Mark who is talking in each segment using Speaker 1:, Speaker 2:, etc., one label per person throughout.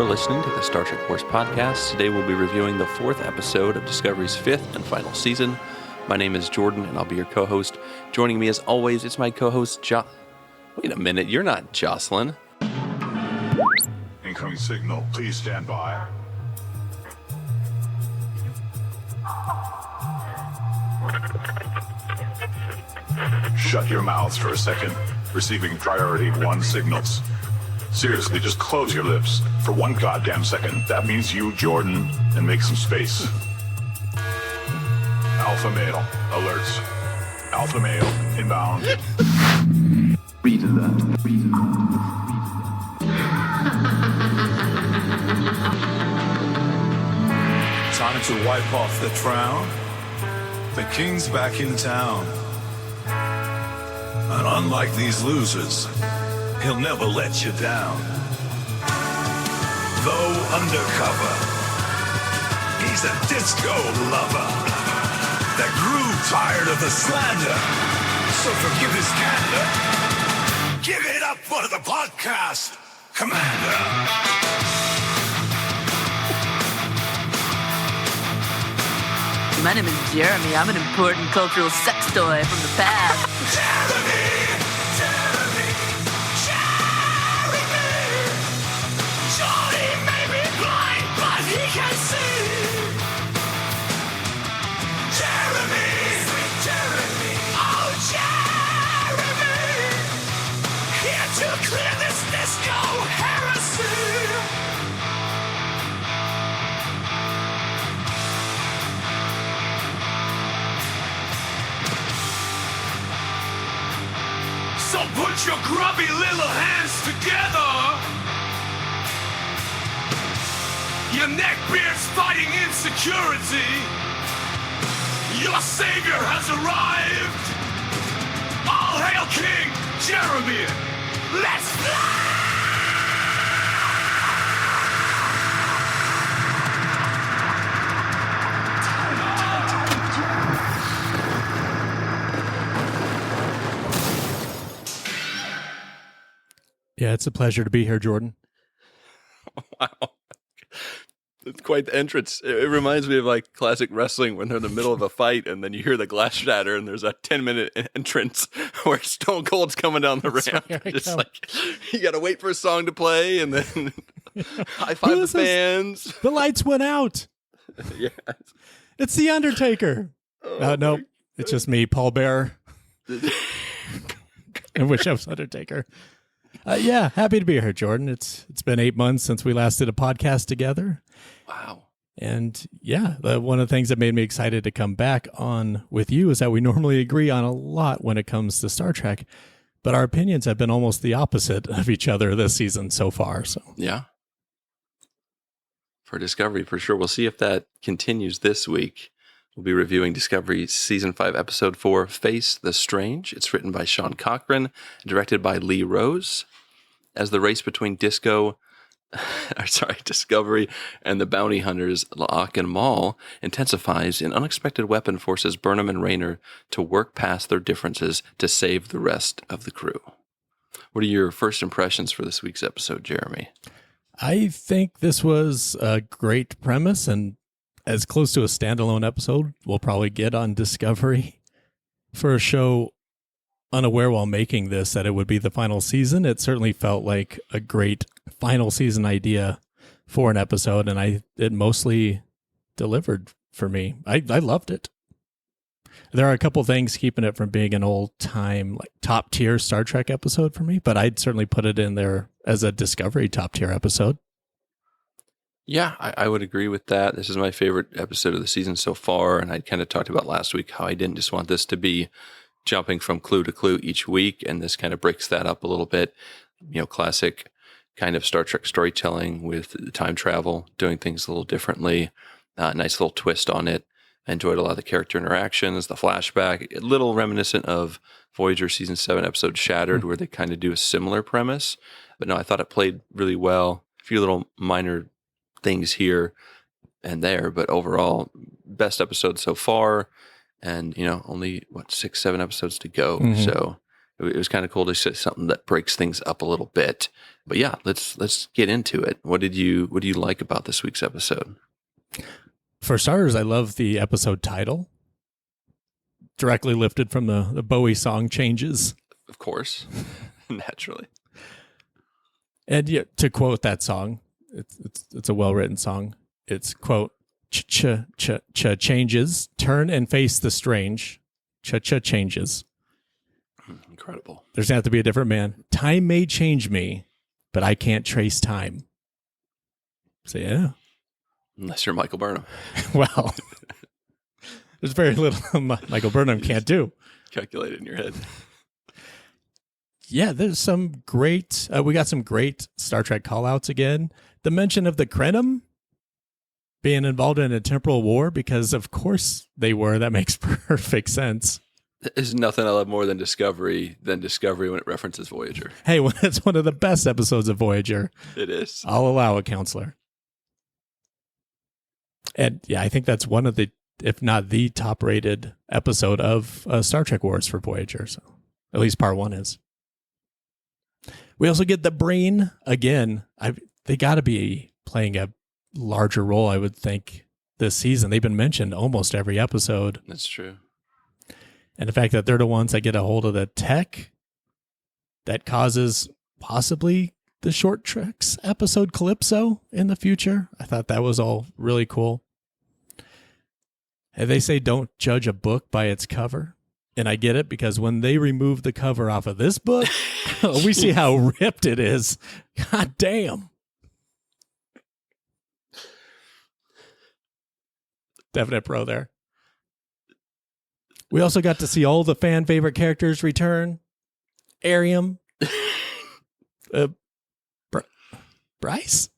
Speaker 1: listening to the Star Trek Course podcast. Today we'll be reviewing the 4th episode of Discovery's 5th and final season. My name is Jordan, and I'll be your co-host. Joining me as always, it's my co-host, Wait a minute, you're not Joselyn.
Speaker 2: Incoming signal, please stand by. Shut your mouths for a second. Receiving priority 1 signals. Seriously, just close your lips for 1 goddamn second. That means you, Jordan, and make some space. Alpha male, alerts. Alpha male, inbound. Read alert. Read alert. Time to wipe off the frown. The king's back in town. And unlike these losers, he'll never let you down. Though undercover, he's a disco lover that grew tired of the slander, so forgive his candor. Give it up for the podcast commander.
Speaker 3: My name is Jeremy. I'm an important cultural sex toy from the past.
Speaker 2: Jeremy! Johnny may be blind, but he can see. Jeremy! Sweet Jeremy! Oh, Jeremy! Here to clear this disco heresy. So put your grubby little hands together. Your neckbeard's fighting insecurity. Your savior has arrived. All hail King Jeremy. Let's fly!
Speaker 4: Yeah, it's a pleasure to be here, Jordan.
Speaker 1: Wow. It's quite the entrance. It reminds me of like classic wrestling when they're in the middle of a fight and then you hear the glass shatter and there's a 10-minute entrance where Stone Cold's coming down the ramp. Just like, you got to wait for a song to play and then high five the fans.
Speaker 4: The lights went out.
Speaker 1: Yeah.
Speaker 4: It's The Undertaker. No, it's just me, Paul Bearer. I wish I was Undertaker. Yeah, happy to be here, Jordan. It's been 8 months since we last did a podcast together.
Speaker 1: Wow.
Speaker 4: And yeah, one of the things that made me excited to come back on with you is that we normally agree on a lot when it comes to Star Trek, but our opinions have been almost the opposite of each other this season so far. So
Speaker 1: yeah. For Discovery, for sure. We'll see if that continues this week. We'll be reviewing Discovery Season 5, Episode 4, Face the Strange. It's written by Sean Cochran, directed by Lee Rose. As the race between Discovery and the bounty hunters Locke and Maul intensifies, an unexpected weapon forces Burnham and Rayner to work past their differences to save the rest of the crew. What are your first impressions for this week's episode, Jeremy?
Speaker 4: I think this was a great premise and as close to a standalone episode we'll probably get on Discovery. For a show unaware while making this that it would be the final season, it certainly felt like a great final season idea for an episode, and it mostly delivered for me. I loved it. There are a couple things keeping it from being an old-time, like top-tier Star Trek episode for me, but I'd certainly put it in there as a Discovery top-tier episode.
Speaker 1: Yeah, I would agree with that. This is my favorite episode of the season so far, and I kind of talked about last week how I didn't just want this to be jumping from clue to clue each week, and this kind of breaks that up a little bit. You know, classic kind of Star Trek storytelling with time travel, doing things a little differently. Nice little twist on it. I enjoyed a lot of the character interactions, the flashback, a little reminiscent of Voyager Season 7 episode Shattered, where they kind of do a similar premise. But no, I thought it played really well. A few little minor things here and there, but overall, best episode so far. And, you know, only, 6-7 episodes to go. Mm-hmm. So it was kind of cool to see something that breaks things up a little bit. But yeah, let's get into it. What do you like about this week's episode?
Speaker 4: For starters, I love the episode title, directly lifted from the Bowie song Changes.
Speaker 1: Of course, naturally.
Speaker 4: And yeah, to quote that song, it's a well-written song. It's, quote, changes, turn and face the strange, changes.
Speaker 1: Incredible.
Speaker 4: There's going to have to be a different man. Time may change me, but I can't trace time. So, yeah.
Speaker 1: Unless you're Michael Burnham.
Speaker 4: Well, there's very little Michael Burnham can't do.
Speaker 1: Calculate it in your head.
Speaker 4: Yeah, there's some great, we got some great Star Trek call-outs again. The mention of the Krenim being involved in a temporal war, because of course they were. That makes perfect sense.
Speaker 1: There's nothing I love more than Discovery when it references Voyager.
Speaker 4: Hey, well, it's one of the best episodes of Voyager.
Speaker 1: It is.
Speaker 4: I'll allow it, Counselor. And yeah, I think that's one of the, if not the top-rated episode of Star Trek Wars for Voyager. So at least part 1 is. We also get the brain again. They got to be playing a larger role, I would think, this season. They've been mentioned almost every episode.
Speaker 1: That's true.
Speaker 4: And the fact that they're the ones that get a hold of the tech that causes possibly the Short Treks episode Calypso in the future. I thought that was all really cool. And they say don't judge a book by its cover. And I get it, because when they remove the cover off of this book, we see how ripped it is. God damn. Definite pro there. We also got to see all the fan favorite characters return. Arium. Bryce?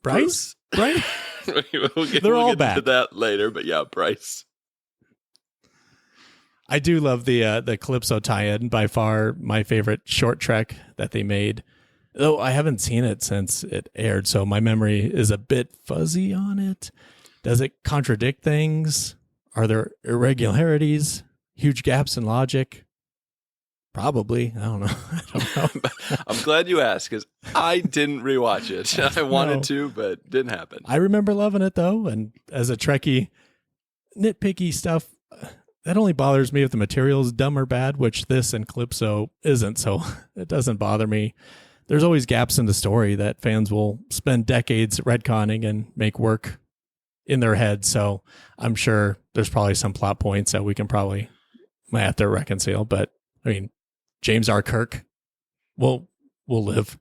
Speaker 4: Bryce? Right? They're all back.
Speaker 1: To that later, but yeah, Bryce.
Speaker 4: I do love the Calypso tie-in. By far my favorite short trek that they made. Though I haven't seen it since it aired, so my memory is a bit fuzzy on it. Does it contradict things? Are there irregularities? Huge gaps in logic? Probably. I don't know.
Speaker 1: I'm glad you asked, because I didn't rewatch it. I wanted to, but didn't happen.
Speaker 4: I remember loving it, though. And as a Trekkie, nitpicky stuff, that only bothers me if the material is dumb or bad, which this and Calypso isn't, so it doesn't bother me. There's always gaps in the story that fans will spend decades retconning and make work in their head. So I'm sure there's probably some plot points that we can probably might have to reconcile. But I mean, James R. Kirk will live.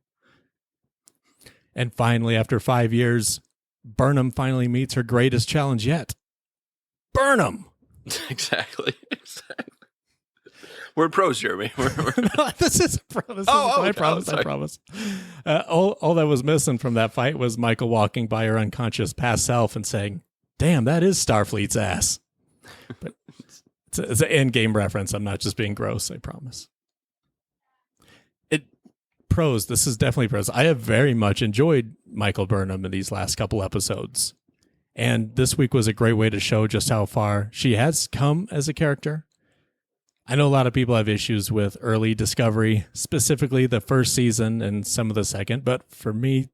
Speaker 4: And finally, after 5 years, Burnham finally meets her greatest challenge yet. Burnham!
Speaker 1: Exactly. We're pros, Jeremy.
Speaker 4: No, this is a pro. I promise. All that was missing from that fight was Michael walking by her unconscious past self and saying, "Damn, that is Starfleet's ass." But it's an end-game reference. I'm not just being gross, I promise. Pros. This is definitely pros. I have very much enjoyed Michael Burnham in these last couple episodes. And this week was a great way to show just how far she has come as a character. I know a lot of people have issues with early Discovery, specifically the first season and some of the second. But for me,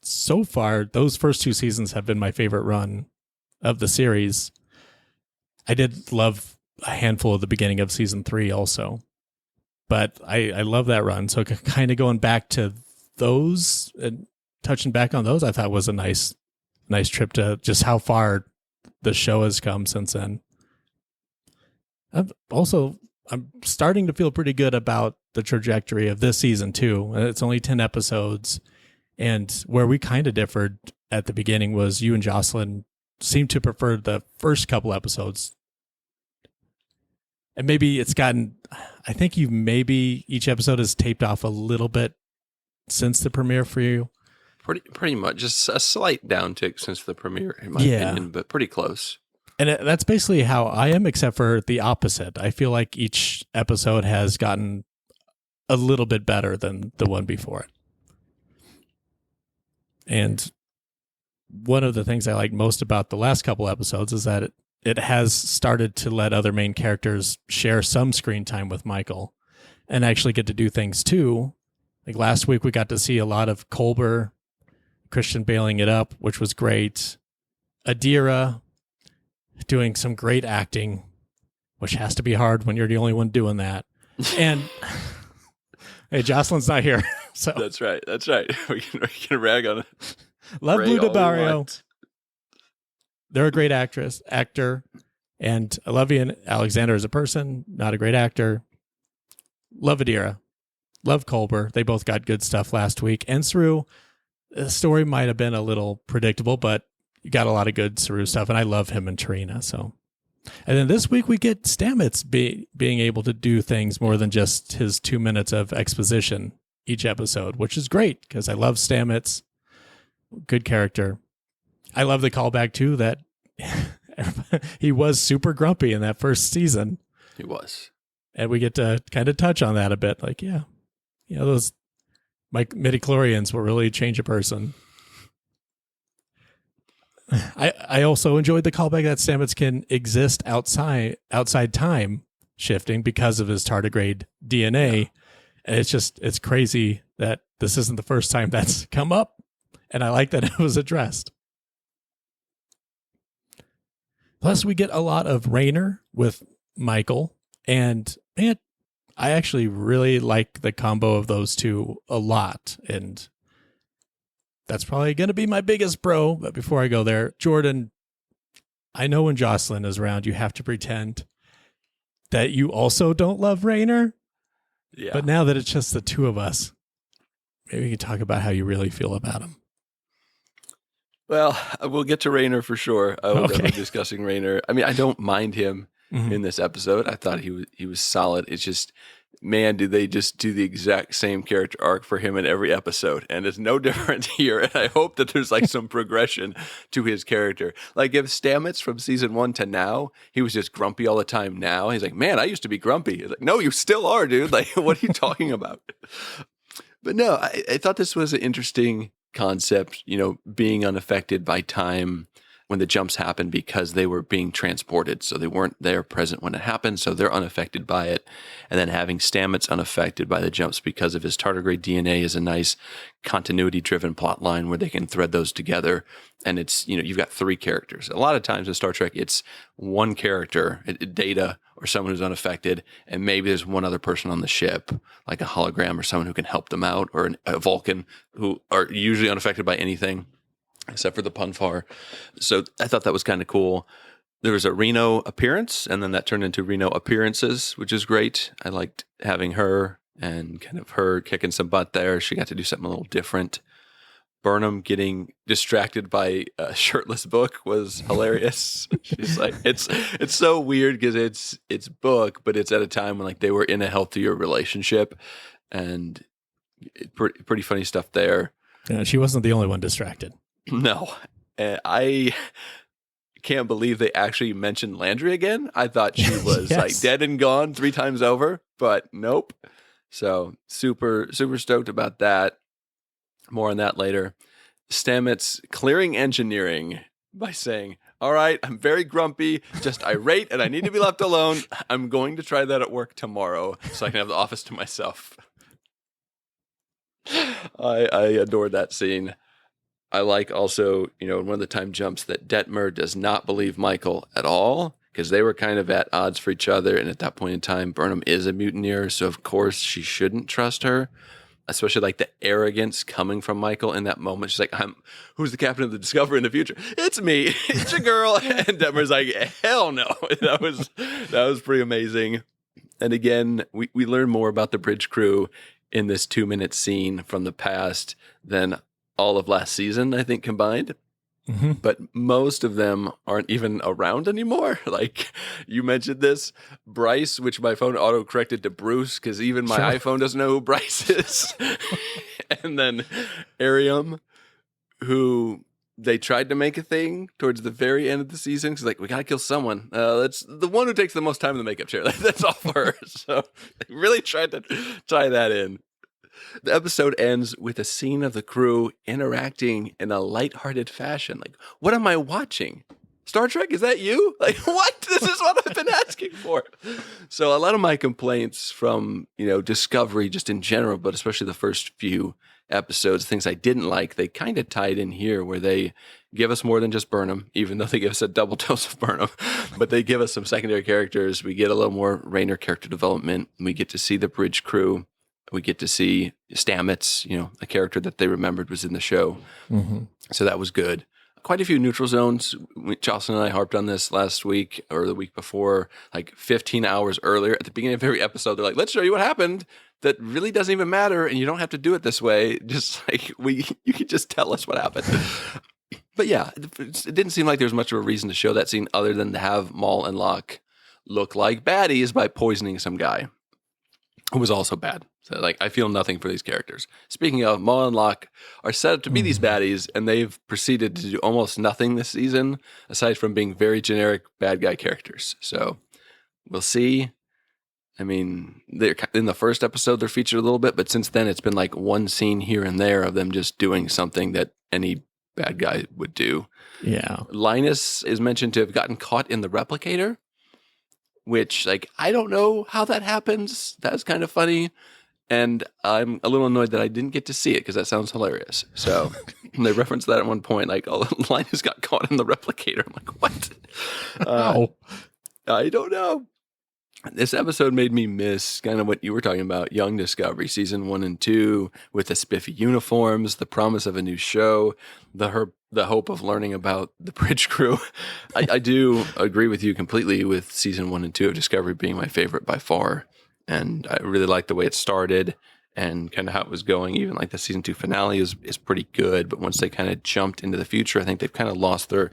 Speaker 4: so far, those first 2 seasons have been my favorite run of the series. I did love a handful of the beginning of season 3 also. But I love that run. So kind of going back to those and touching back on those, I thought was a nice trip to just how far the show has come since then. I'm starting to feel pretty good about the trajectory of this season too. It's only 10 episodes. And where we kind of differed at the beginning was you and Joselyn seemed to prefer the first couple episodes. And maybe it's gotten, I think each episode has taped off a little bit since the premiere for you.
Speaker 1: Pretty much, just a slight downtick since the premiere, in my opinion, but pretty close.
Speaker 4: And that's basically how I am, except for the opposite. I feel like each episode has gotten a little bit better than the one before it. And one of the things I like most about the last couple episodes is that it has started to let other main characters share some screen time with Michael and actually get to do things too. Like last week, we got to see a lot of Culber, Christian bailing it up, which was great. Adira doing some great acting, which has to be hard when you're the only one doing that. And hey, Jocelyn's not here. So
Speaker 1: That's right. We can rag on it.
Speaker 4: love
Speaker 1: Ray
Speaker 4: Blue
Speaker 1: all we
Speaker 4: DeBario.
Speaker 1: want.
Speaker 4: They're a great actor. And I love Ian Alexander as a person, not a great actor. Love Adira. Love Culber. They both got good stuff last week. And Saru, the story might have been a little predictable, but you got a lot of good Saru stuff. And I love him and Tarina. So, and then this week we get Stamets being able to do things more than just his 2 minutes of exposition each episode, which is great because I love Stamets. Good character. I love the callback too that he was super grumpy in that first season.
Speaker 1: He was.
Speaker 4: And we get to kind of touch on that a bit. Like, yeah, those midichlorians will really change a person. I also enjoyed the callback that Stamets can exist outside time shifting because of his tardigrade DNA. Yeah. And it's crazy that this isn't the first time that's come up. And I like that it was addressed. Plus, we get a lot of Raynor with Michael. And man, I actually really like the combo of those two a lot. And that's probably going to be my biggest bro. But before I go there, Jordan, I know when Joselyn is around, you have to pretend that you also don't love Raynor.
Speaker 1: Yeah.
Speaker 4: But now that it's just the two of us, maybe you can talk about how you really feel about him.
Speaker 1: Well, we'll get to Raynor for sure. I will be discussing Raynor. I mean, I don't mind him in this episode. I thought he was solid. It's just, man, do they just do the exact same character arc for him in every episode? And it's no different here. And I hope that there's like some progression to his character. Like if Stamets from season 1 to now, he was just grumpy all the time. Now he's like, man, I used to be grumpy. He's like, no, you still are, dude. Like, what are you talking about? But no, I thought this was an interesting concept, being unaffected by time when the jumps happened because they were being transported. So they weren't there present when it happened. So they're unaffected by it. And then having Stamets unaffected by the jumps because of his tardigrade DNA is a nice continuity driven plot line where they can thread those together. And it's, you've got 3 characters. A lot of times in Star Trek, it's one character, Data or someone who's unaffected. And maybe there's one other person on the ship, like a hologram or someone who can help them out, or a Vulcan who are usually unaffected by anything except for the Punfar. So I thought that was kind of cool. There was a Reno appearance, and then that turned into Reno appearances, which is great. I liked having her and kind of her kicking some butt there. She got to do something a little different. Burnham getting distracted by a shirtless Book was hilarious. She's like, it's so weird because it's Book, but it's at a time when like they were in a healthier relationship, and pretty funny stuff there.
Speaker 4: Yeah, she wasn't the only one distracted.
Speaker 1: No, I can't believe they actually mentioned Landry again. I thought she was
Speaker 4: yes.
Speaker 1: like dead and gone 3 times over, but nope. So super stoked about that. More on that later. Stamets clearing engineering by saying, all right, I'm very grumpy, just irate, and I need to be left alone. I'm going to try that at work tomorrow so I can have the office to myself. I adored that scene. I like also, in one of the time jumps that Detmer does not believe Michael at all because they were kind of at odds for each other. And at that point in time, Burnham is a mutineer. So, of course, she shouldn't trust her, especially like the arrogance coming from Michael in that moment. She's like, who's the captain of the Discovery in the future? It's me. It's your girl. And Detmer's like, hell no. That was pretty amazing. And again, we learn more about the bridge crew in this 2-minute scene from the past than all of last season, I think, combined. Mm-hmm. But most of them aren't even around anymore. Like you mentioned this, Bryce, which my phone auto-corrected to Bruce because even my iPhone doesn't know who Bryce is. And then Arium, who they tried to make a thing towards the very end of the season. Because like, we got to kill someone. That's the one who takes the most time in the makeup chair. That's all for her. So they really tried to tie that in. The episode ends with a scene of the crew interacting in a lighthearted fashion. Like, what am I watching? Star Trek, is that you? Like, what? This is what I've been asking for. So a lot of my complaints from, Discovery just in general, but especially the first few episodes, things I didn't like, they kind of tied in here where they give us more than just Burnham, even though they give us a double dose of Burnham, but they give us some secondary characters. We get a little more Rayner character development. We get to see the bridge crew. We get to see Stamets, a character that they remembered was in the show.
Speaker 4: Mm-hmm.
Speaker 1: So that was good. Quite a few neutral zones. Jocelyn and I harped on this last week or the week before, like 15 hours earlier. At the beginning of every episode, they're like, let's show you what happened. That really doesn't even matter, and you don't have to do it this way. Just like you could just tell us what happened. But yeah, it didn't seem like there was much of a reason to show that scene other than to have Maul and Locke look like baddies by poisoning some guy who was also bad. So, I feel nothing for these characters. Speaking of, Maul and Locke are set up to be these baddies, and they've proceeded to do almost nothing this season, aside from being very generic bad guy characters. So, we'll see. I mean, they're in the first episode, they're featured a little bit, but since then, it's been like one scene here and there of them just doing something that any bad guy would do.
Speaker 4: Yeah.
Speaker 1: Linus is mentioned to have gotten caught in the replicator, which, I don't know how that happens. That's kind of funny. And I'm a little annoyed that I didn't get to see it because that sounds hilarious. So they referenced that at one point, Linus got caught in the replicator. I'm like, what? I don't know. This episode made me miss kind of what you were talking about, Young Discovery, season 1 and 2, with the spiffy uniforms, the promise of a new show, the hope of learning about the bridge crew. I do agree with you completely with season 1 and 2 of Discovery being my favorite by far. And I really like the way it started and kind of how it was going. Even the season 2 finale is pretty good. But once they kind of jumped into the future, I think they've kind of lost their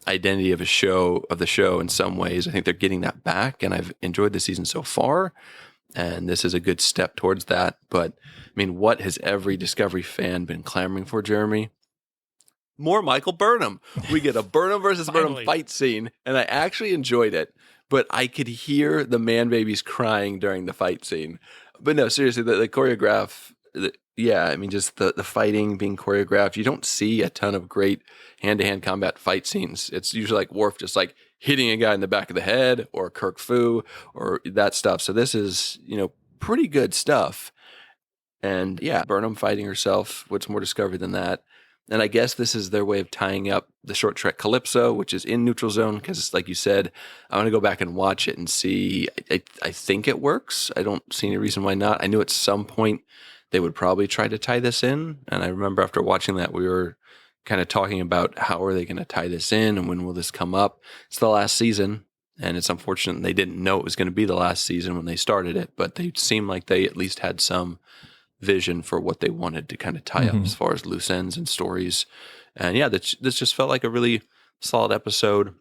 Speaker 1: identity of the show in some ways. I think they're getting that back, and I've enjoyed the season so far. And this is a good step towards that. But I mean, what has every Discovery fan been clamoring for, Jeremy? More Michael Burnham. We get a Burnham versus Burnham fight scene, and I actually enjoyed it. But I could hear the man babies crying during the fight scene. But no, seriously, the choreograph, just the fighting being choreographed. You don't see a ton of great hand-to-hand combat fight scenes. It's usually Worf just hitting a guy in the back of the head, or Kirk Fu, or that stuff. So this is, pretty good stuff. And yeah, Burnham fighting herself. What's more Discovery than that? And I guess this is their way of tying up the short trek Calypso, which is in Neutral Zone, because like you said, I want to go back and watch it and see. I think it works. I don't see any reason why not. I knew at some point they would probably try to tie this in. And I remember after watching that, we were kind of talking about how are they going to tie this in and when will this come up? It's the last season, and it's unfortunate they didn't know it was going to be the last season when they started it, but they seemed like they at least had some vision for what they wanted to kind of tie up as far as loose ends and stories. And yeah, this just felt like a really solid episode.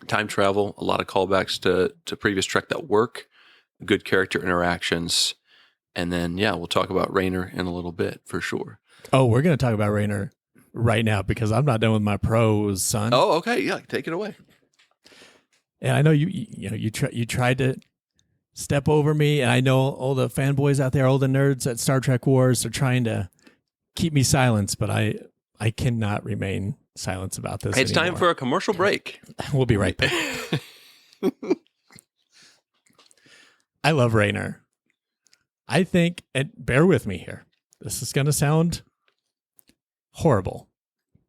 Speaker 1: Time travel, a lot of callbacks to previous Trek that work, good character interactions. And then, yeah, we'll talk about Rayner in a little bit for sure.
Speaker 4: Oh, we're going to talk about Rayner right now because I'm not done with my pros, son.
Speaker 1: Oh, okay. Yeah, take it away.
Speaker 4: And I know you tried to step over me, and I know all the fanboys out there, all the nerds at Star Trek Wars are trying to keep me silenced, but I cannot remain silent about this.
Speaker 1: It's time for a commercial break.
Speaker 4: We'll be right back. I love Rayner. I think, and bear with me here, this is going to sound horrible,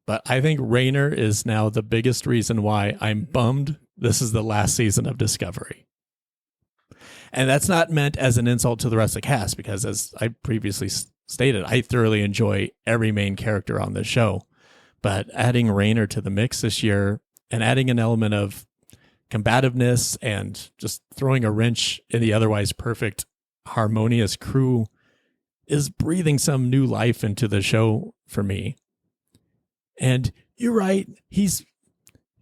Speaker 4: but I think Rayner is now the biggest reason why I'm bummed this is the last season of Discovery. And that's not meant as an insult to the rest of the cast, because as I previously stated, I thoroughly enjoy every main character on this show. But adding Rayner to the mix this year and adding an element of combativeness and just throwing a wrench in the otherwise perfect, harmonious crew is breathing some new life into the show for me. And you're right, he's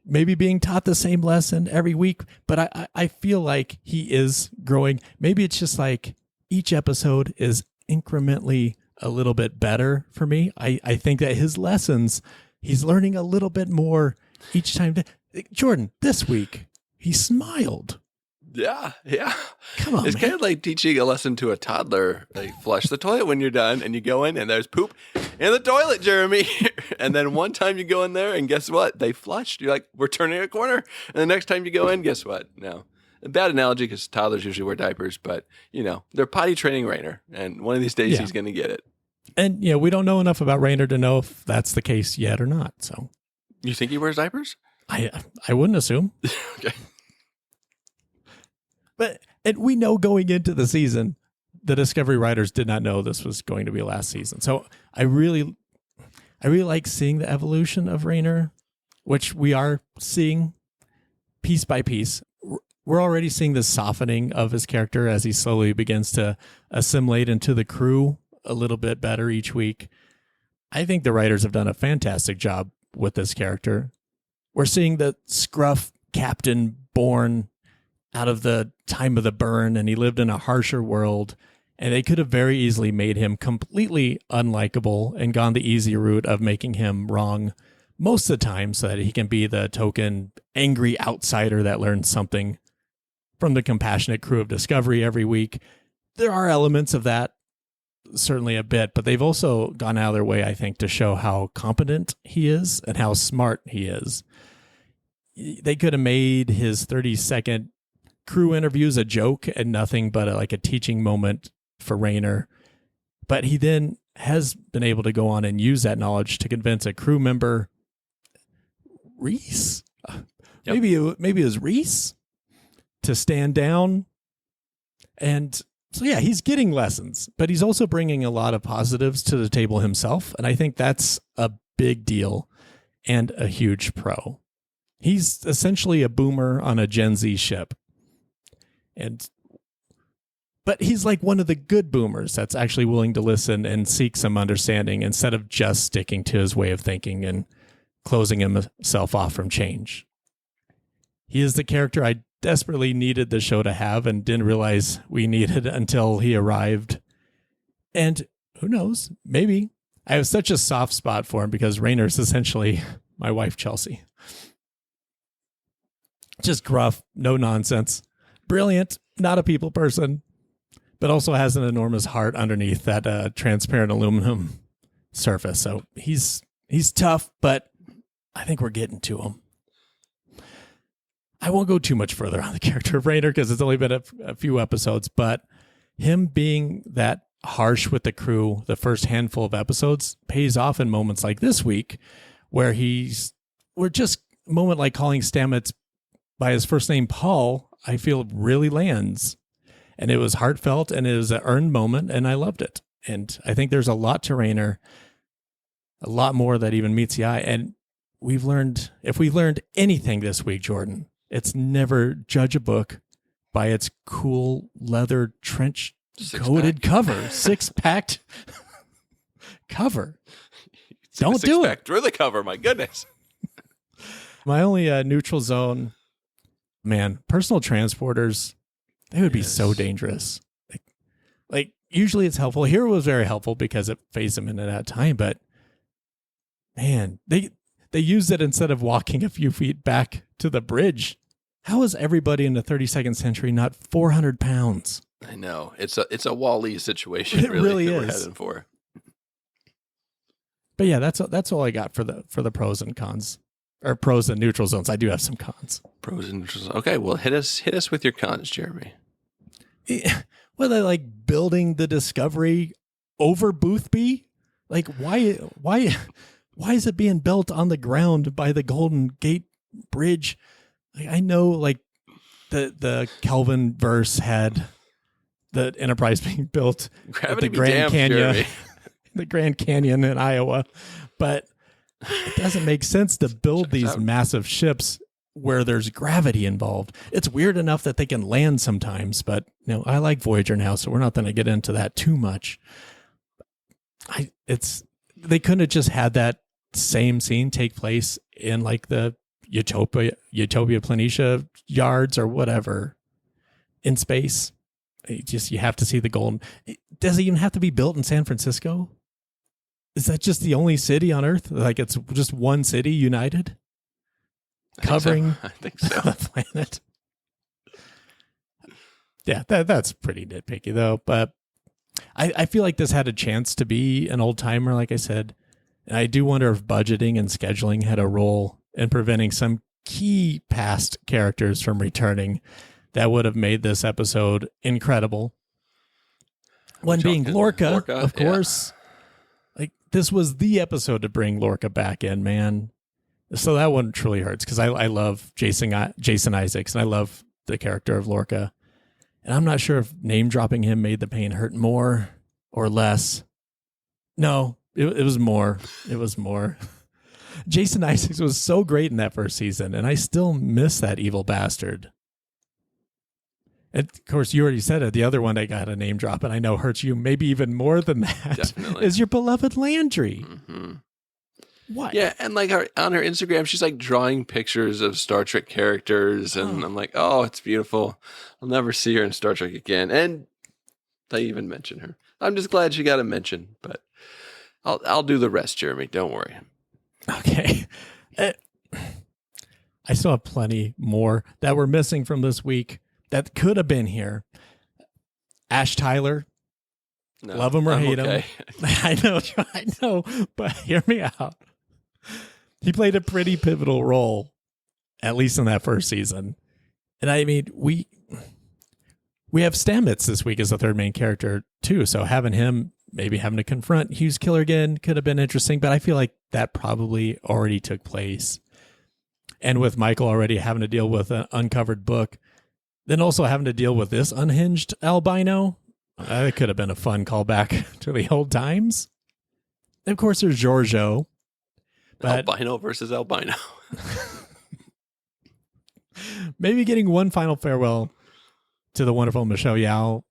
Speaker 4: maybe being taught the same lesson every week, but I feel like he is growing. Maybe it's just like each episode is incrementally a little bit better for me. I think that his lessons, he's learning a little bit more each time. Jordan, this week, he smiled.
Speaker 1: Yeah, yeah.
Speaker 4: Come on,
Speaker 1: It's
Speaker 4: man.
Speaker 1: kind of like teaching a lesson to a toddler. Like, flush the toilet when you're done, and you go in, and there's poop in the toilet, Jeremy. And then one time you go in there, and guess what? They flushed. You're like, we're turning a corner. And the next time you go in, guess what? No. A bad analogy because toddlers usually wear diapers, but, they're potty training Rainer, and one of these days he's going to get it.
Speaker 4: And, we don't know enough about Rainer to know if that's the case yet or not. So,
Speaker 1: You think he wears diapers?
Speaker 4: I wouldn't assume.
Speaker 1: Okay.
Speaker 4: But we know going into the season, the Discovery writers did not know this was going to be last season. So I really like seeing the evolution of Rainer, which we are seeing piece by piece. We're already seeing the softening of his character as he slowly begins to assimilate into the crew a little bit better each week. I think the writers have done a fantastic job with this character. We're seeing the scruff captain born out of the time of the burn, and he lived in a harsher world, and they could have very easily made him completely unlikable and gone the easy route of making him wrong most of the time so that he can be the token angry outsider that learns something from the compassionate crew of Discovery every week. There are elements of that, certainly a bit, but they've also gone out of their way, I think, to show how competent he is and how smart he is. They could have made his 30-second crew interviews a joke and nothing but a teaching moment for Rainer. But he then has been able to go on and use that knowledge to convince a crew member, Reese?
Speaker 1: Yep.
Speaker 4: Maybe it was Reese, to stand down. And so, yeah, he's getting lessons, but he's also bringing a lot of positives to the table himself. And I think that's a big deal and a huge pro. He's essentially a boomer on a Gen Z ship. But he's like one of the good boomers that's actually willing to listen and seek some understanding instead of just sticking to his way of thinking and closing himself off from change. He is the character I desperately needed the show to have and didn't realize we needed until he arrived. And who knows, maybe. I have such a soft spot for him because Rainer's essentially my wife, Chelsea. Just gruff, no nonsense. Brilliant, not a people person, but also has an enormous heart underneath that transparent aluminum surface. So he's tough, but I think we're getting to him. I won't go too much further on the character of Rainer because it's only been a few episodes, but him being that harsh with the crew the first handful of episodes pays off in moments like this week where we're just a moment like calling Stamets by his first name, Paul, I feel really lands. And it was heartfelt and it was an earned moment and I loved it. And I think there's a lot to Rainer, a lot more that even meets the eye. And if we've learned anything this week, Jordan, it's never judge a book by its cool leather trench coated cover, 6-packed cover. Don't do it.
Speaker 1: Through the cover, my goodness.
Speaker 4: My only neutral zone, man, personal transporters, they would be so dangerous. Like usually it's helpful. Here it was very helpful because it phased them in at that time, but man, they used it instead of walking a few feet back to the bridge. How is everybody in the 32nd century not 400 pounds?
Speaker 1: I know. It's a Wall-E situation.
Speaker 4: It really
Speaker 1: that
Speaker 4: is.
Speaker 1: We're heading for.
Speaker 4: But yeah, that's all I got for the pros and cons, or pros and neutral zones. I do have some cons.
Speaker 1: Pros and neutral zones. Okay, well, hit us with your cons, Jeremy.
Speaker 4: Well, they like building the Discovery over Boothby. Like why is it being built on the ground by the Golden Gate Bridge? Like, I know like the Kelvin verse had the Enterprise being built at the Grand Canyon, the Grand Canyon in Iowa, but it doesn't make sense to build these massive ships where there's gravity involved. It's weird enough that they can land sometimes, but I like Voyager now, so we're not going to get into that too much. They couldn't have just had that same scene take place in like the Utopia Planitia yards or whatever in space. You have to see the golden. Does it even have to be built in San Francisco? Is that just the only city on Earth? Like it's just one city united? Covering
Speaker 1: I think so.
Speaker 4: the planet. Yeah, that's pretty nitpicky though. But I feel like this had a chance to be an old timer, like I said. And I do wonder if budgeting and scheduling had a role in preventing some key past characters from returning that would have made this episode incredible. One being Lorca, of course. Like, this was the episode to bring Lorca back in, man. So that one truly hurts because I love Jason Isaacs and I love the character of Lorca. And I'm not sure if name dropping him made the pain hurt more or less. No, it was more. It was more. Jason Isaacs was so great in that first season, and I still miss that evil bastard. And of course, you already said it. The other one I got a name drop, and I know hurts you maybe even more than that.
Speaker 1: Definitely.
Speaker 4: Is your beloved Landry.
Speaker 1: Mm-hmm.
Speaker 4: What?
Speaker 1: Yeah, and like on her Instagram, she's like drawing pictures of Star Trek characters, and I'm like, oh, it's beautiful. I'll never see her in Star Trek again. And they even mention her. I'm just glad she got a mention, but I'll do the rest, Jeremy. Don't worry.
Speaker 4: Okay. I still have plenty more that we're missing from this week that could have been here. Ash Tyler.
Speaker 1: No,
Speaker 4: love him or hate
Speaker 1: okay.
Speaker 4: him. I know, but hear me out. He played a pretty pivotal role, at least in that first season. And I mean, we have Stamets this week as the third main character too. So having him maybe having to confront Hughes Killergan could have been interesting, but I feel like that probably already took place. And with Michael already having to deal with an uncovered book, then also having to deal with this unhinged albino, it could have been a fun callback to the old times. And of course, there's Giorgio. But
Speaker 1: albino versus albino.
Speaker 4: Maybe getting one final farewell to the wonderful Michelle Yeoh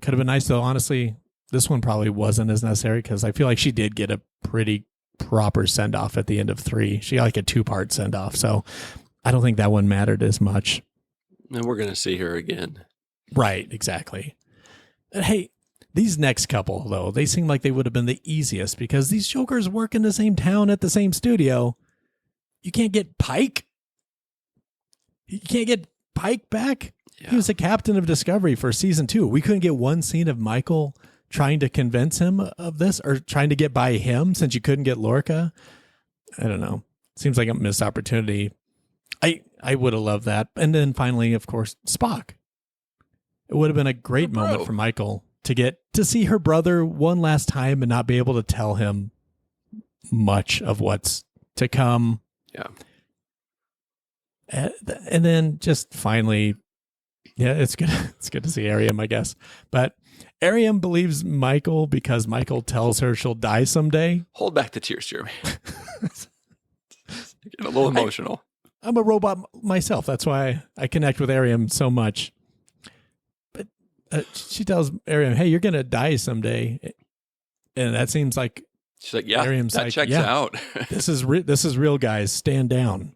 Speaker 4: could have been nice, though. Honestly, this one probably wasn't as necessary because I feel like she did get a pretty proper send-off at the end of 3. She got like a 2-part send-off, so I don't think that one mattered as much.
Speaker 1: And we're going to see her again.
Speaker 4: Right, exactly. And hey, these next couple, though, they seem like they would have been the easiest because these jokers work in the same town at the same studio. You can't get Pike? You can't get Pike back? Yeah. He was the captain of Discovery for season 2. We couldn't get one scene of Michael trying to convince him of this or trying to get by him since you couldn't get Lorca. I don't know. Seems like a missed opportunity. I would have loved that. And then finally, of course, Spock. It would have been a great moment for Michael to get to see her brother one last time and not be able to tell him much of what's to come.
Speaker 1: Yeah.
Speaker 4: And then just finally, yeah, it's good. It's good to see Ariam, I guess. But Ariam believes Michael because Michael tells her she'll die someday.
Speaker 1: Hold back the tears, Jeremy. Get a little emotional.
Speaker 4: I'm a robot myself. That's why I connect with Ariam so much. But she tells Ariam, hey, you're going to die someday. And that seems like...
Speaker 1: She's like, yeah,
Speaker 4: Ariam's
Speaker 1: that
Speaker 4: like,
Speaker 1: checks
Speaker 4: yeah,
Speaker 1: out.
Speaker 4: This is real, guys. Stand down.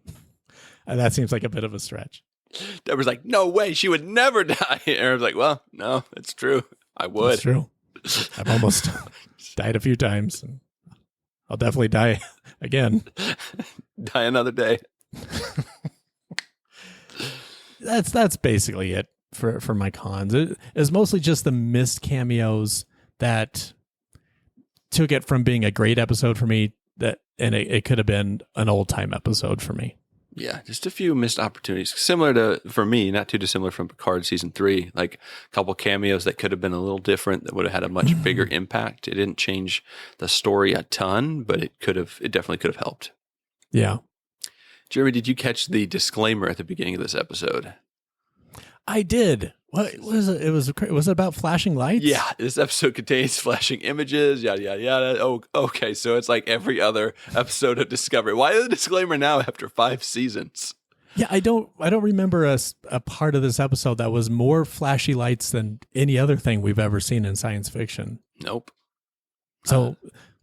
Speaker 4: That seems like a bit of a stretch.
Speaker 1: Deborah's like, no way, she would never die. Ariam's like, well, no, it's true. I would.
Speaker 4: It's true. I've almost died a few times. I'll definitely die again.
Speaker 1: Die another day.
Speaker 4: That's basically it for my cons. It was mostly just the missed cameos that took it from being a great episode for me and it could have been an old time episode for me.
Speaker 1: Yeah, just a few missed opportunities. Similar to, for me, not too dissimilar from Picard season 3, like a couple cameos that could have been a little different that would have had a much bigger impact. It didn't change the story a ton, but it definitely could have helped.
Speaker 4: Yeah.
Speaker 1: Jeremy, did you catch the disclaimer at the beginning of this episode?
Speaker 4: I did. What was it? Was it about flashing lights?
Speaker 1: Yeah, this episode contains flashing images, yada, yada, yada. Oh, okay, so it's like every other episode of Discovery. Why the disclaimer now after 5 seasons?
Speaker 4: Yeah, I don't remember a part of this episode that was more flashy lights than any other thing we've ever seen in science fiction.
Speaker 1: Nope.
Speaker 4: So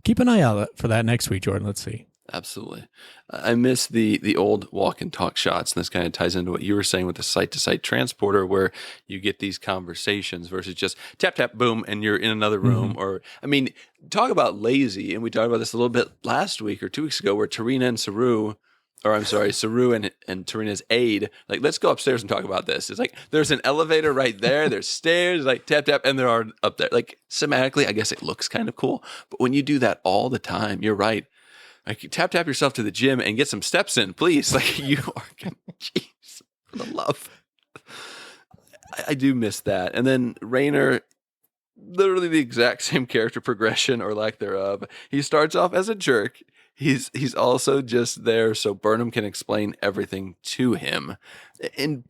Speaker 4: keep an eye out for that next week, Jordan. Let's see.
Speaker 1: Absolutely. I miss the old walk and talk shots, and this kind of ties into what you were saying with the site-to-site transporter, where you get these conversations versus just tap, tap, boom, and you're in another room. Mm-hmm. Or, I mean, talk about lazy, and we talked about this a little bit last week or 2 weeks ago, where Tarina and Saru or I'm sorry, Saru and Tarina's aide, like, let's go upstairs and talk about this. It's like, there's an elevator right there. There's stairs, like tap, tap, and there are up there. Like thematically, I guess it looks kind of cool. But when you do that all the time, you're right. Like you tap yourself to the gym and get some steps in, please. Like you are, jeez, for the love. I do miss that. And then Rainer, literally the exact same character progression or lack thereof. He starts off as a jerk. He's also just there so Burnham can explain everything to him.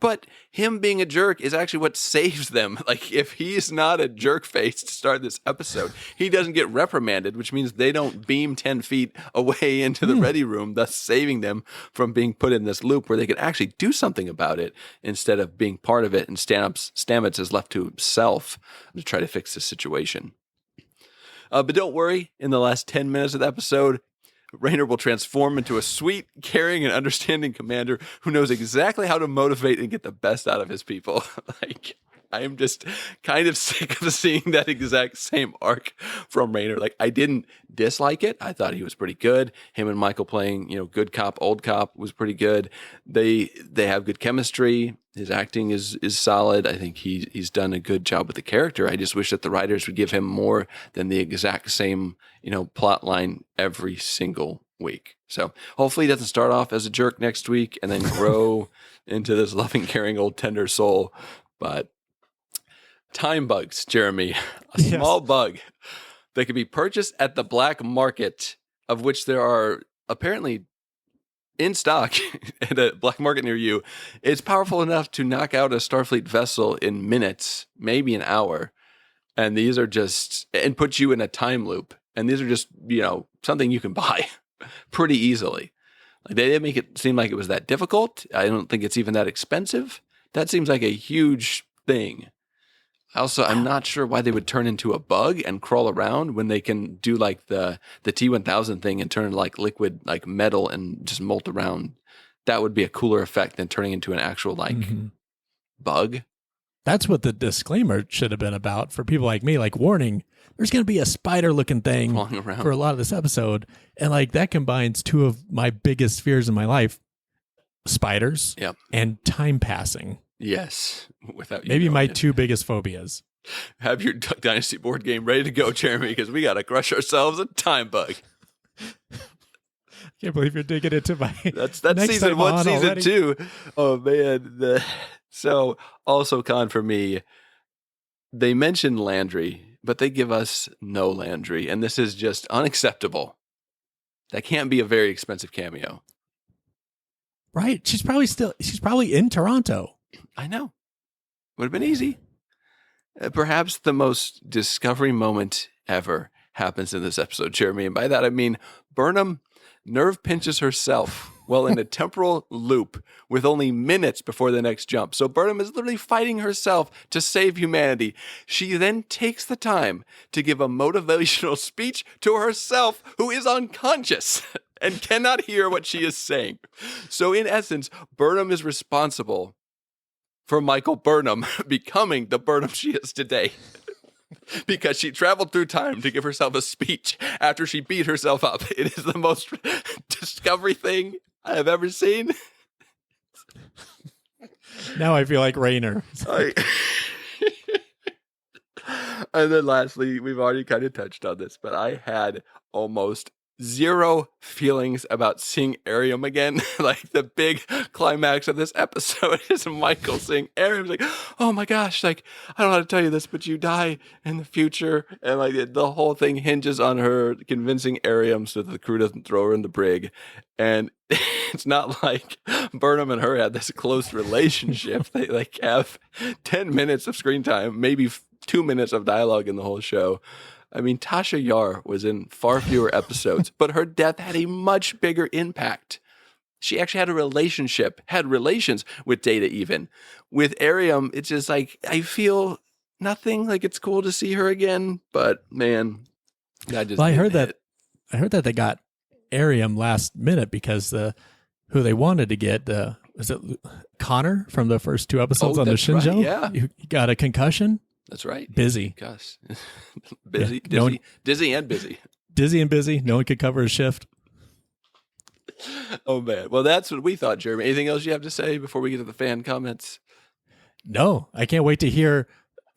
Speaker 1: But him being a jerk is actually what saves them. Like if he's not a jerk face to start this episode, he doesn't get reprimanded, which means they don't beam 10 feet away into the ready room, thus saving them from being put in this loop where they could actually do something about it instead of being part of it, and Stamets is left to himself to try to fix the situation. But don't worry, in the last 10 minutes of the episode, Rainer will transform into a sweet, caring, and understanding commander who knows exactly how to motivate and get the best out of his people. Like, I am just kind of sick of seeing that exact same arc from Rainer. Like, I didn't dislike it. I thought he was pretty good. Him and Michael playing, good cop, old cop was pretty good. They have good chemistry. His acting is solid. I think he's done a good job with the character. I just wish that the writers would give him more than the exact same, plot line every single week. So hopefully he doesn't start off as a jerk next week and then grow into this loving, caring old tender soul. But time bugs, Jeremy, a small bug that can be purchased at the black market, of which there are apparently in stock at a black market near you. It's powerful enough to knock out a Starfleet vessel in minutes, maybe an hour. And these are and put you in a time loop. And these are just, something you can buy pretty easily. Like they didn't make it seem like it was that difficult. I don't think it's even that expensive. That seems like a huge thing. Also, I'm not sure why they would turn into a bug and crawl around when they can do like the T-1000 thing and turn like liquid, like metal, and just molt around. That would be a cooler effect than turning into an actual bug.
Speaker 4: That's what the disclaimer should have been about for people like me. Like, warning, there's going to be a spider-looking thing for a lot of this episode. And like that combines two of my biggest fears in my life, spiders and time passing.
Speaker 1: Yes. Without
Speaker 4: maybe my two biggest phobias.
Speaker 1: Have your Duck Dynasty board game ready to go, Jeremy, because we got to crush ourselves a time bug.
Speaker 4: Can't believe you're digging into my.
Speaker 1: That's season 1, season already. 2. Oh man. So also con for me, they mention Landry, but they give us no Landry, and this is just unacceptable. That can't be a very expensive cameo.
Speaker 4: Right. She's probably in Toronto.
Speaker 1: I know. Would have been easy. Perhaps the most discovery moment ever happens in this episode, Jeremy. And by that, I mean Burnham nerve pinches herself while in a temporal loop with only minutes before the next jump. So Burnham is literally fighting herself to save humanity. She then takes the time to give a motivational speech to herself, who is unconscious and cannot hear what she is saying. So in essence, Burnham is responsible for Michael Burnham becoming the Burnham she is today. Because she traveled through time to give herself a speech after she beat herself up. It is the most discovery thing I have ever seen.
Speaker 4: Now I feel like Rainer.
Speaker 1: And then lastly, we've already kind of touched on this, but I had almost zero feelings about seeing Ariam again. Like the big climax of this episode is Michael seeing Ariam. Like, oh my gosh, like I don't know how to tell you this, but you die in the future, and like the whole thing hinges on her convincing Ariam so that the crew doesn't throw her in the brig. And it's not like Burnham and her had this close relationship. They like have 10 minutes of screen time, maybe 2 minutes of dialogue in the whole show. I mean, Tasha Yar was in far fewer episodes, but her death had a much bigger impact. She actually had relations with Data even. With Ariam, it's just like, I feel nothing. Like, it's cool to see her again, but man,
Speaker 4: I heard that they got Ariam last minute because who they wanted to get, was it Connor from the first 2 episodes on the Shinjo?
Speaker 1: Right, yeah.
Speaker 4: He got a concussion.
Speaker 1: That's right.
Speaker 4: Busy.
Speaker 1: Gosh. Busy,
Speaker 4: yeah,
Speaker 1: dizzy and busy.
Speaker 4: Dizzy and busy. No one could cover his shift.
Speaker 1: Oh, man. Well, that's what we thought, Jeremy. Anything else you have to say before we get to the fan comments?
Speaker 4: No, I can't wait to hear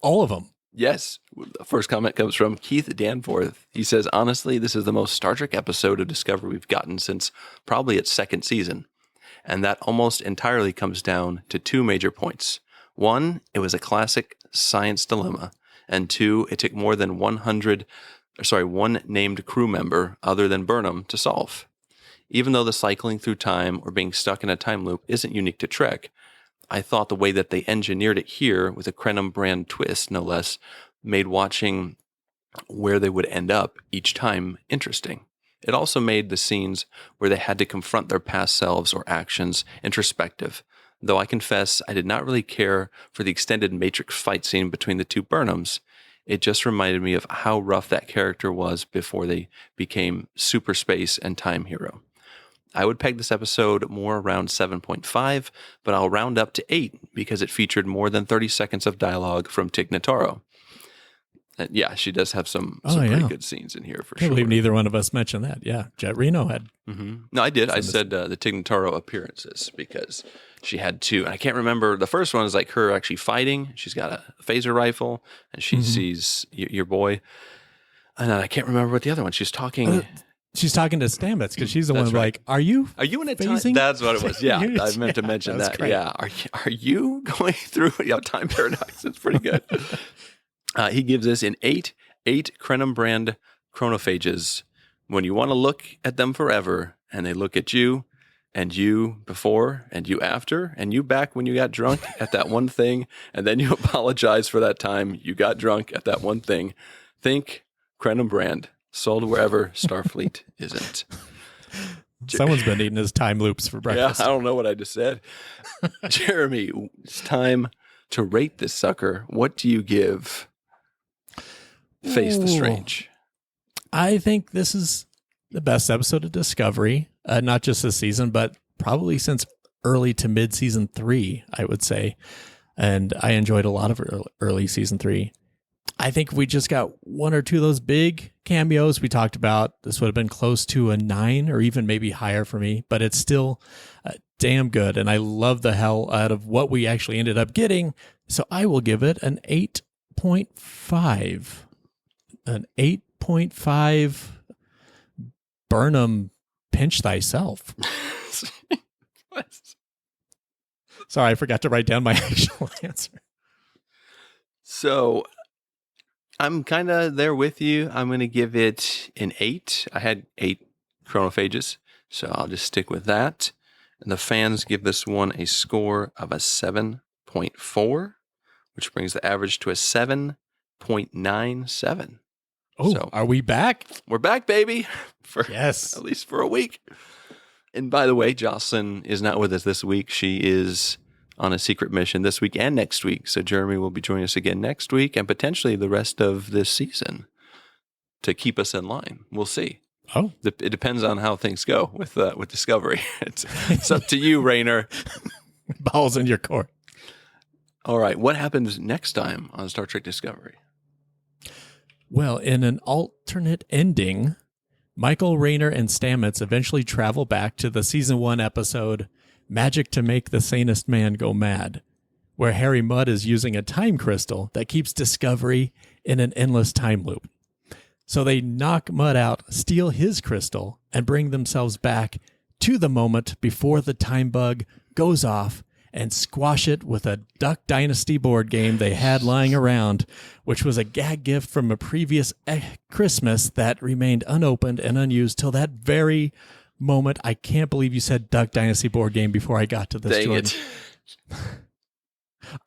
Speaker 4: all of them.
Speaker 1: Yes. The first comment comes from Keith Danforth. He says, honestly, this is the most Star Trek episode of Discovery we've gotten since probably its second season. And that almost entirely comes down to two major points. One, it was a classic science dilemma. And two, it took more than one named crew member other than Burnham to solve. Even though the cycling through time or being stuck in a time loop isn't unique to Trek, I thought the way that they engineered it here with a Krenim brand twist, no less, made watching where they would end up each time interesting. It also made the scenes where they had to confront their past selves or actions introspective, though I confess I did not really care for the extended Matrix fight scene between the two Burnhams. It just reminded me of how rough that character was before they became super space and time hero. I would peg this episode more around 7.5, but I'll round up to 8 because it featured more than 30 seconds of dialogue from Tig Notaro. And yeah, she does have some pretty good scenes in here for
Speaker 4: I can't
Speaker 1: sure.
Speaker 4: believe neither one of us mentioned that. Yeah, Jet Reno had.
Speaker 1: Mm-hmm. No, I did. I said the Tig Notaro appearances because she had two. And I can't remember. The first one is like her actually fighting. She's got a phaser rifle and she sees your boy. And then I can't remember what the other one. She's talking.
Speaker 4: She's talking to Stamets because she's the one
Speaker 1: right.
Speaker 4: like, are you
Speaker 1: in a
Speaker 4: phasing?
Speaker 1: time? That's what it was. Yeah, I meant to mention that.
Speaker 4: Great.
Speaker 1: Yeah, are you going through time paradox? It's pretty good. He gives us eight Krenim brand chronophages. When you want to look at them forever, and they look at you, and you before, and you after, and you back when you got drunk at that one thing, and then you apologize for that time you got drunk at that one thing. Think Krenim brand. Sold wherever Starfleet isn't.
Speaker 4: Someone's been eating his time loops for breakfast.
Speaker 1: Yeah, I don't know what I just said. Jeremy, it's time to rate this sucker. What do you give Face the Strange?
Speaker 4: I think this is the best episode of Discovery, not just this season, but probably since early to mid season 3, I would say. And I enjoyed a lot of early season 3. I think we just got one or two of those big cameos we talked about. This would have been close to a 9 or even maybe higher for me, but it's still damn good. And I love the hell out of what we actually ended up getting. So I will give it an 8.5. An 8.5 Burnham pinch thyself. Sorry, I forgot to write down my actual answer.
Speaker 1: So I'm kind of there with you. I'm going to give it an 8. I had 8 chronophages, so I'll just stick with that. And the fans give this one a score of a 7.4, which brings the average to a 7.97.
Speaker 4: Oh,
Speaker 1: so,
Speaker 4: are we back?
Speaker 1: We're back, baby.
Speaker 4: Yes.
Speaker 1: At least for a week. And by the way, Joselyn is not with us this week. She is on a secret mission this week and next week. So Jeremy will be joining us again next week and potentially the rest of this season to keep us in line. We'll see.
Speaker 4: Oh,
Speaker 1: It depends on how things go with Discovery. It's up to you, Rainer.
Speaker 4: balls in your court.
Speaker 1: All right. What happens next time on Star Trek Discovery?
Speaker 4: Well, in an alternate ending, Michael, Raynor, and Stamets eventually travel back to the season 1 episode, Magic to Make the Sanest Man Go Mad, where Harry Mudd is using a time crystal that keeps Discovery in an endless time loop. So they knock Mudd out, steal his crystal, and bring themselves back to the moment before the time bug goes off and squash it with a Duck Dynasty board game they had lying around, which was a gag gift from a previous Christmas that remained unopened and unused till that very moment. I can't believe you said Duck Dynasty board game before I got to this,
Speaker 1: Dang
Speaker 4: Jordan.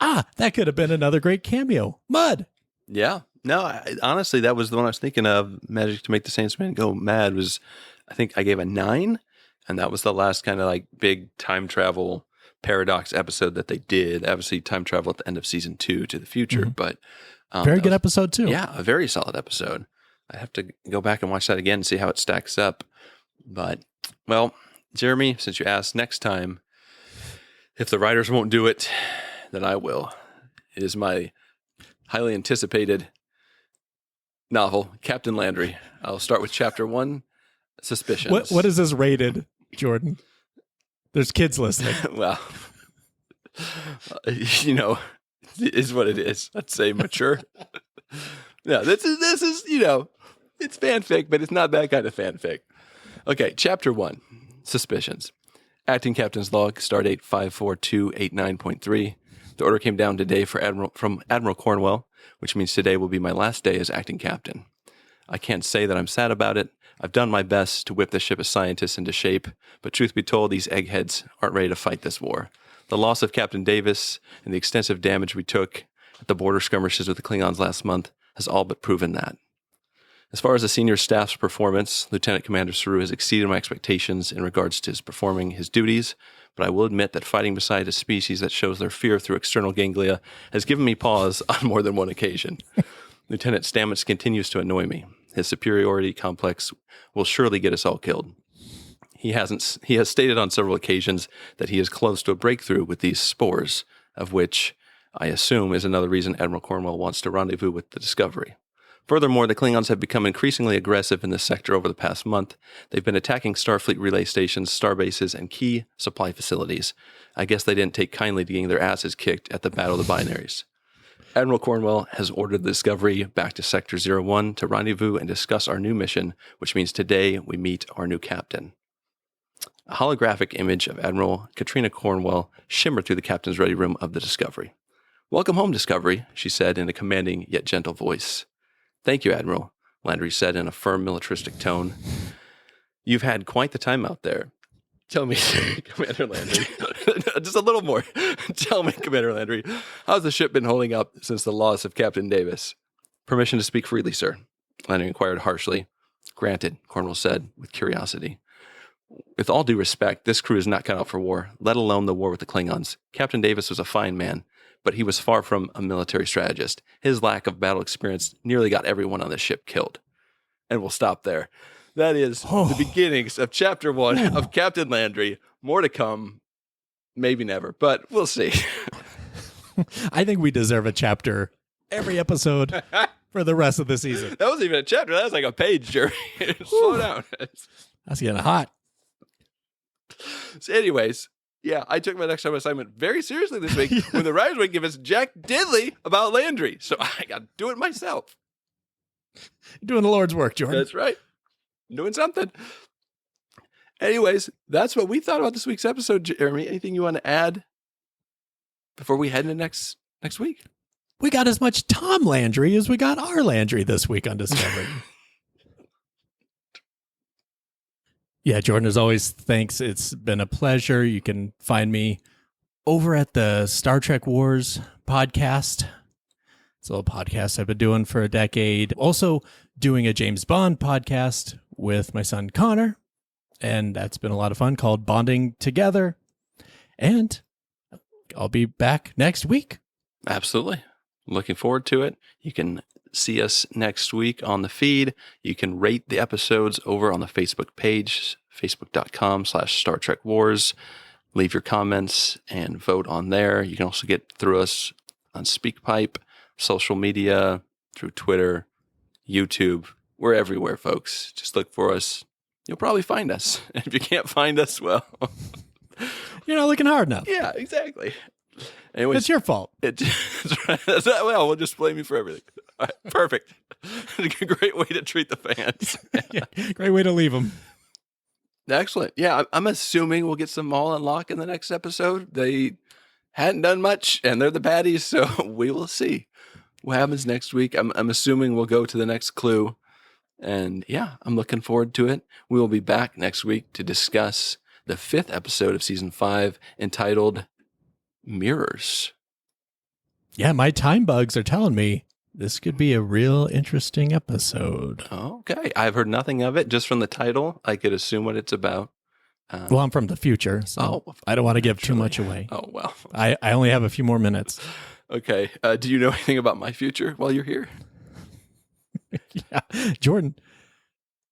Speaker 1: it.
Speaker 4: That could have been another great cameo. Mudd.
Speaker 1: Yeah. No, honestly, that was the one I was thinking of. Magic to Make the Saints Man Go Mad was, I think I gave a 9, and that was the last kind of like big time travel paradox episode that they did. Obviously, time travel at the end of season 2 to the future, but
Speaker 4: Very good episode too.
Speaker 1: Yeah, a very solid episode. I have to go back and watch that again and see how it stacks up. But, well, Jeremy, since you asked, next time, if the writers won't do it, then I will. It is my highly anticipated novel, Captain Landry. I'll start with chapter 1, Suspicions.
Speaker 4: What is this rated? Jordan. There's kids listening.
Speaker 1: Well, you know, it is what it is. Let's say mature. No, this is, you know, it's fanfic, but it's not that kind of fanfic. Okay, Chapter 1, Suspicions. Acting Captain's Log, Stardate 54289.3. The order came down today from Admiral Cornwell, which means today will be my last day as acting captain. I can't say that I'm sad about it. I've done my best to whip the ship of scientists into shape, but truth be told, these eggheads aren't ready to fight this war. The loss of Captain Davis and the extensive damage we took at the border skirmishes with the Klingons last month has all but proven that. As far as the senior staff's performance, Lieutenant Commander Saru has exceeded my expectations in regards to his performing his duties, but I will admit that fighting beside a species that shows their fear through external ganglia has given me pause on more than one occasion. Lieutenant Stamets continues to annoy me. His superiority complex will surely get us all killed. He has stated on several occasions that he is close to a breakthrough with these spores, of which I assume is another reason Admiral Cornwell wants to rendezvous with the Discovery. Furthermore, the Klingons have become increasingly aggressive in this sector over the past month. They've been attacking Starfleet relay stations, starbases, and key supply facilities. I guess they didn't take kindly to getting their asses kicked at the Battle of the Binaries. Admiral Cornwell has ordered the Discovery back to Sector 01 to rendezvous and discuss our new mission, which means today we meet our new captain. A holographic image of Admiral Katrina Cornwell shimmered through the captain's ready room of the Discovery. "Welcome home, Discovery," she said in a commanding yet gentle voice. "Thank you, Admiral," Landry said in a firm militaristic tone. "You've had quite the time out there." "Tell me, Commander Landry." Just a little more. "Tell me, Commander Landry, how's the ship been holding up since the loss of Captain Davis?" "Permission to speak freely, sir," Landry inquired harshly. "Granted," Cornwell said with curiosity. "With all due respect, this crew is not cut out for war, let alone the war with the Klingons. Captain Davis was a fine man, but he was far from a military strategist. His lack of battle experience nearly got everyone on the ship killed." And we'll stop there. That is the beginnings of Chapter 1 of Captain Landry. More to come. Maybe never, but we'll see.
Speaker 4: I think we deserve a chapter every episode for the rest of the season.
Speaker 1: That wasn't even a chapter. That was like a page, Jerry. Slow down.
Speaker 4: That's getting hot.
Speaker 1: So anyways, yeah, I took my next time assignment very seriously this week when the writers would give us Jack Diddley about Landry. So I got to do it myself.
Speaker 4: You're doing the Lord's work, Jordan.
Speaker 1: That's right. Doing something. Anyways, that's what we thought about this week's episode, Jeremy. Anything you want to add before we head into next week?
Speaker 4: We got as much Tom Landry as we got our Landry this week on Discovery. Yeah, Jordan, as always, thanks. It's been a pleasure. You can find me over at the Star Trek Wars podcast. It's a little podcast I've been doing for a decade. Also doing a James Bond podcast with my son Connor. And that's been a lot of fun, called Bonding Together. And I'll be back next week.
Speaker 1: Absolutely. Looking forward to it. You can see us next week on the feed. You can rate the episodes over on the Facebook page, facebook.com/Star Trek Wars. Leave your comments and vote on there. You can also get through us on Speakpipe, social media, through Twitter, YouTube. We're everywhere, folks. Just look for us. You'll probably find us. And if you can't find us, well,
Speaker 4: you're not looking hard enough.
Speaker 1: Yeah, exactly. Anyways,
Speaker 4: it's your fault.
Speaker 1: Well, we'll just blame you for everything. All right, perfect. A great way to treat the fans.
Speaker 4: Yeah, great way to leave them.
Speaker 1: Excellent. Yeah, I'm assuming we'll get some Maul and Locke in the next episode. They hadn't done much, and they're the baddies, so we will see what happens next week. I'm assuming we'll go to the next clue. And yeah, I'm looking forward to it. We will be back next week to discuss the 5th episode of Season 5, entitled Mirrors.
Speaker 4: Yeah, my time bugs are telling me this could be a real interesting episode.
Speaker 1: Okay. I've heard nothing of it. Just from the title, I could assume what it's about.
Speaker 4: Well, I'm from the future, so I don't want to give too much away.
Speaker 1: Oh, well.
Speaker 4: I only have a few more minutes.
Speaker 1: Okay. Do you know anything about my future while you're here?
Speaker 4: Yeah. Jordan,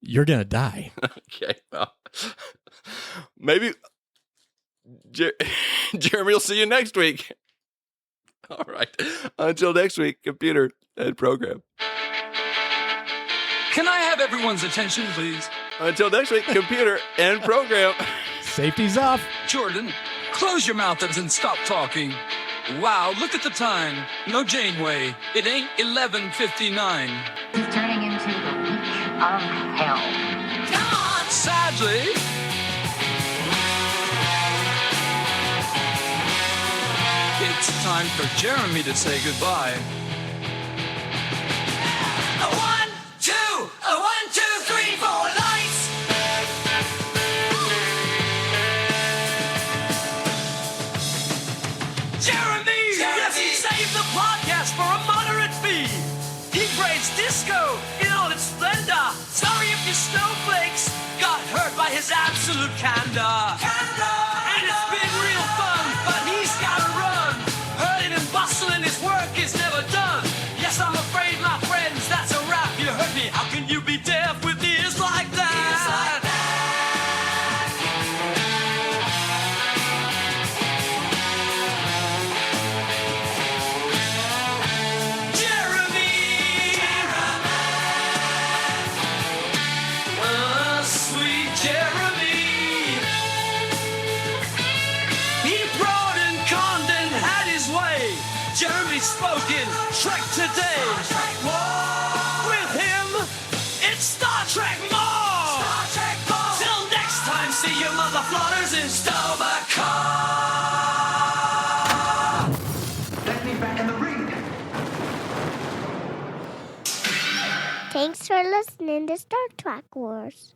Speaker 4: you're going to die.
Speaker 1: Okay. Well, maybe Jeremy will see you next week. All right. Until next week, computer and program.
Speaker 5: Can I have everyone's attention, please?
Speaker 1: Until next week, computer and program.
Speaker 4: Safety's off.
Speaker 5: Jordan, close your mouth and stop talking. Wow, look at the time. No Janeway. It ain't 11:59.
Speaker 6: He's turning into the Witch of Hell.
Speaker 5: Come on! Sadly. It's time for Jeremy to say goodbye. A 1, 2, a 1, 2, 3, 4, lights! Jeremy! Yes, he saved the podcast for a moderate fee. He praised disco in all its splendor. Sorry if your snowflakes got hurt by his absolute candor. And it's been real fun, but he's gotta run. Hurting and bustling, his work is never done. Yes, I'm afraid, my friends, that's a wrap. You heard me. How can you be deaf with ears like that? Sweet Jeremy. He brought in Condon, had his way. Jeremy spoken, Trek today. With him, it's Star Trek more. Till next time, see you mother floaters in Stomacar.
Speaker 2: Let me back in the ring.
Speaker 7: Thanks for listening to Star Trek Wars.